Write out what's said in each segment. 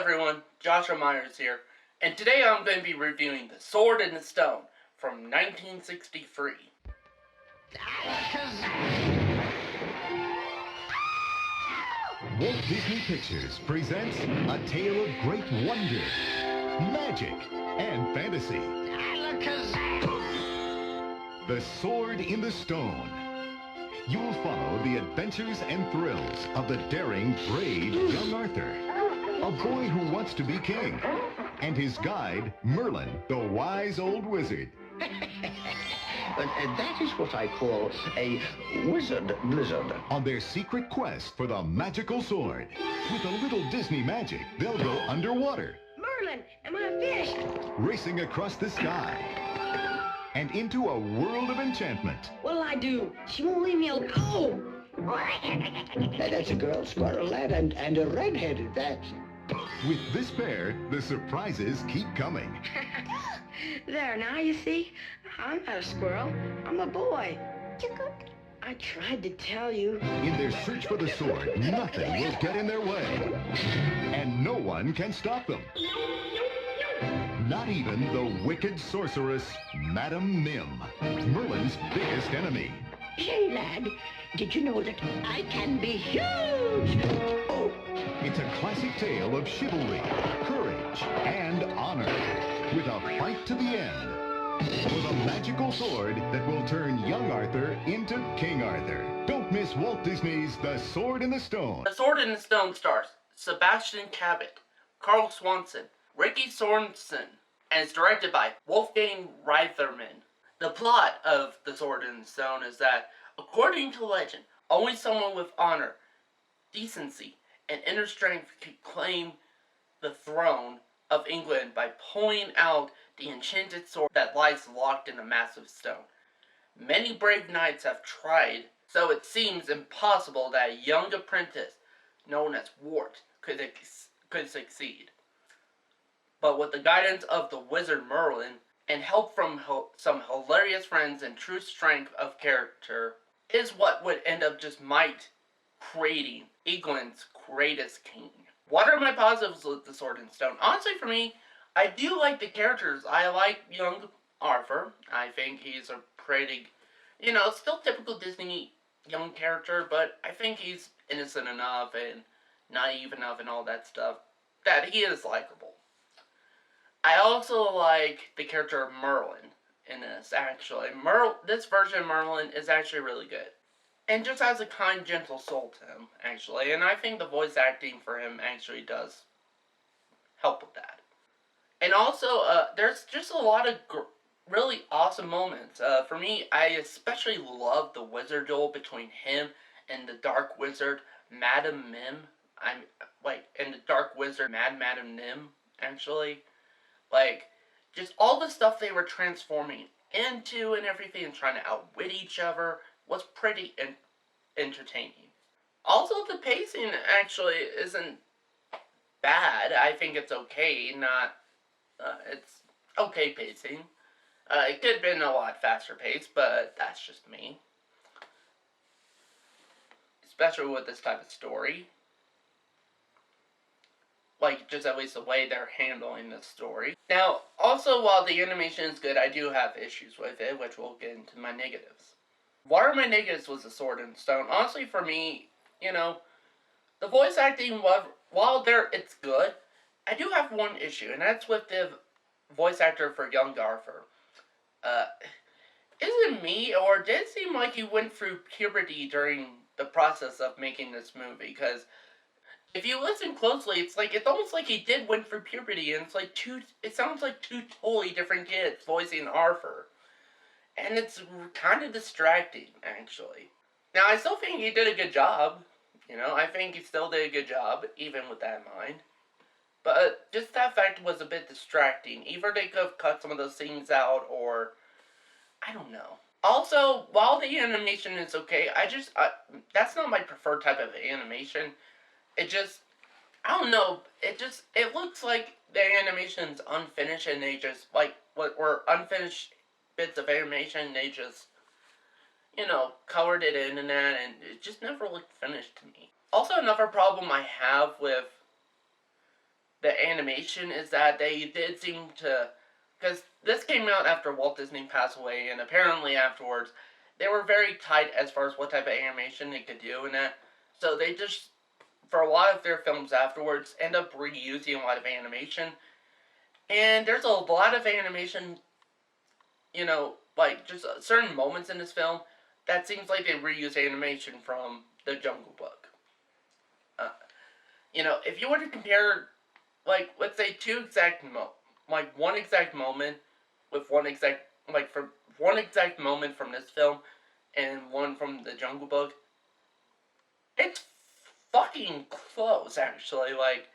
everyone, Joshua Myers here, and today I'm going to be reviewing The Sword in the Stone from 1963. Walt Disney Pictures presents a tale of great wonder, magic, and fantasy. The Sword in the Stone. You'll follow the adventures and thrills of the daring, brave young Arthur, a boy who wants to be king, and his guide, Merlin, the wise old wizard. That is what I call a wizard blizzard. On their secret quest for the magical sword. With a little Disney magic, they'll go underwater. Merlin, am I a fish? Racing across the sky. And into a world of enchantment. What'll I do? She won't leave me alone. Oh! That's a girl squirrel, lad, and a redhead at that. With this pair, the surprises keep coming. There, now you see? I'm not a squirrel. I'm a boy. I tried to tell you. In their search for the sword, nothing will get in their way. And no one can stop them. Not even the wicked sorceress, Madame Mim, Merlin's biggest enemy. Say, lad, did you know that I can be huge? Oh, It's a classic tale of chivalry, courage, and honor, with a fight to the end for the magical sword that will turn young Arthur into King Arthur. Don't miss Walt Disney's The Sword in the Stone. The Sword in the Stone stars Sebastian Cabot, Carl Swanson, Ricky Sorensen, and is directed by Wolfgang Reitherman. The plot of The Sword in the Stone is that, according to legend, only someone with honor, decency, and inner strength could claim the throne of England by pulling out the enchanted sword that lies locked in a massive stone. Many brave knights have tried, so it seems impossible that a young apprentice, known as Wart, could succeed. But with the guidance of the wizard Merlin, and help from some hilarious friends and true strength of character, is what would end up just creating England's greatest king. What are my positives with The Sword in Stone? Honestly, for me, I do like the characters. I like young Arthur. I think he's a pretty, still typical Disney young character, but I think he's innocent enough and naive enough and all that stuff that he is likable. I also like the character of Merlin in this, actually. This version of Merlin is actually really good. And just has a kind, gentle soul to him, actually. And I think the voice acting for him actually does help with that. And also, there's just a lot of really awesome moments. For me, I especially love the wizard duel between him and the dark wizard, Madame Mim. And the dark wizard, Madame Nim, actually. Just all the stuff they were transforming into and everything and trying to outwit each other was pretty entertaining. Also, the pacing actually isn't bad. I think it's okay. It's okay pacing. It could have been a lot faster paced, but that's just me. Especially with this type of story. Just at least the way they're handling this story. Now, also, while the animation is good, I do have issues with it, which we'll get into my negatives. What are my negatives with The Sword in Stone? Honestly, for me, the voice acting, while it's good, I do have one issue, and that's with the voice actor for young Arthur. Is it me, or did it seem like he went through puberty during the process of making this movie? Because if you listen closely, it's almost like he did went through puberty, and it sounds like two totally different kids voicing Arthur. And it's kind of distracting, actually. Now, I still think he did a good job. I think he still did a good job, even with that in mind. But just that fact was a bit distracting. Either they could have cut some of those scenes out, or I don't know. Also, while the animation is okay, that's not my preferred type of animation. I don't know, it looks like the animation's unfinished, and they just, what were unfinished bits of animation, they just, colored it in and that, and it just never looked finished to me. Also, another problem I have with the animation is that they did seem to, because this came out after Walt Disney passed away, and apparently afterwards, they were very tight as far as what type of animation they could do and that. So they just, for a lot of their films afterwards, end up reusing a lot of animation. And there's a lot of animation, like just certain moments in this film that seems like they reuse animation from the Jungle Book. If you were to compare, like, let's say one exact moment with one exact moment from this film and one from the Jungle Book, it's fucking close, actually. Like,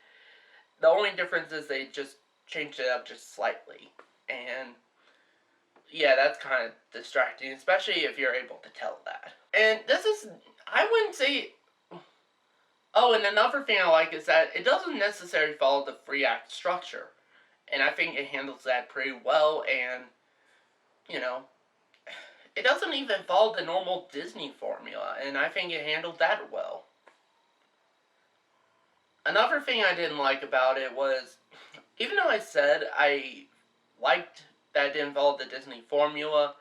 the only difference is they just changed it up just slightly. And, yeah, that's kind of distracting, especially if you're able to tell that. And this is, I wouldn't say... Oh, and another thing I like is that it doesn't necessarily follow the 3-act structure. And I think it handles that pretty well, and, it doesn't even follow the normal Disney formula, and I think it handled that well. Another thing I didn't like about it was, even though I said I liked that it didn't follow the Disney formula,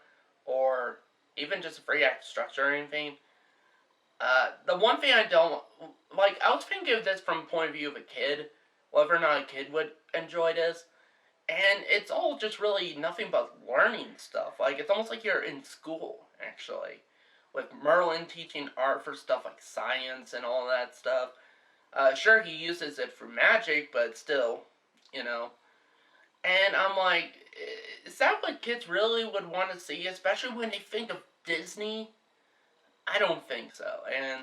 or even just a 3-act structure or anything, the one thing I don't, like, I was thinking of this from the point of view of a kid, whether or not a kid would enjoy this, and it's all just really nothing but learning stuff. Like, it's almost like you're in school, actually, with Merlin teaching art for stuff like science and all that stuff. Sure, he uses it for magic, but still, And I'm like, is that what kids really would want to see, especially when they think of Disney? I don't think so, and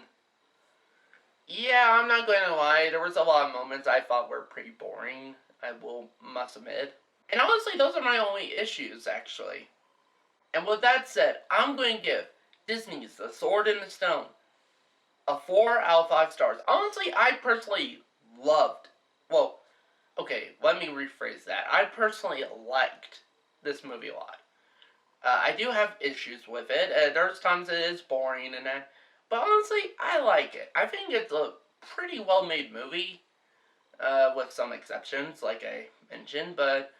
yeah, I'm not going to lie, there was a lot of moments I thought were pretty boring, must admit. And honestly, those are my only issues, actually. And with that said, I'm going to give Disney's The Sword in the Stone a 4 out of 5 stars. Honestly, I personally loved, let me rephrase that. I personally liked this movie a lot. I do have issues with it. There's times it is boring and that. But honestly, I like it. I think it's a pretty well-made movie. With some exceptions, like I mentioned. But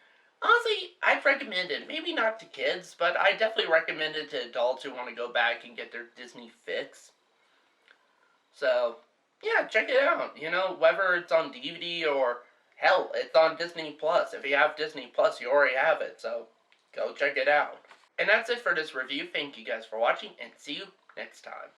honestly, I'd recommend it. Maybe not to kids, but I definitely recommend it to adults who want to go back and get their Disney fix. So, yeah, check it out. Whether it's on DVD or, hell, it's on Disney Plus. If you have Disney Plus, you already have it. So, go check it out. And that's it for this review. Thank you guys for watching, and see you next time.